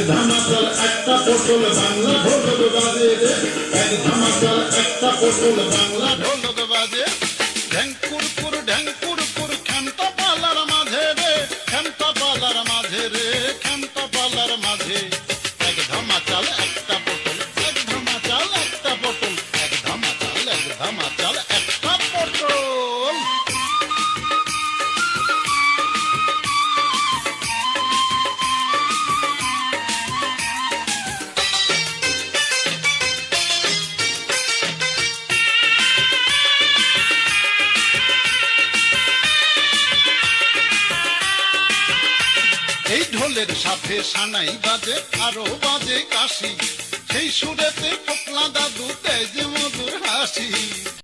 ধামাচাল একটা পটল বাংলা ঢোল বাজে রে, এক ধামাচাল একটা পটল বাংলা ঢোল বাজে। ঢ্যাংকুর কুর ঢ্যাংকুর কুর খেমটা পালার মাঝে রে, খেমটা পালার মাঝে রে, খেমটা পালার মাঝে। এক ধামাচাল একটা পটল, এক ধামাচাল একটা পটল, এক ধামাচাল একটা পটল। এই ঢোলের সাথে সানাই বাজে, আরো বাজে কাশি, সেই সুরেতে ফোকলা দাদু দেয় যে মধুর হাসি।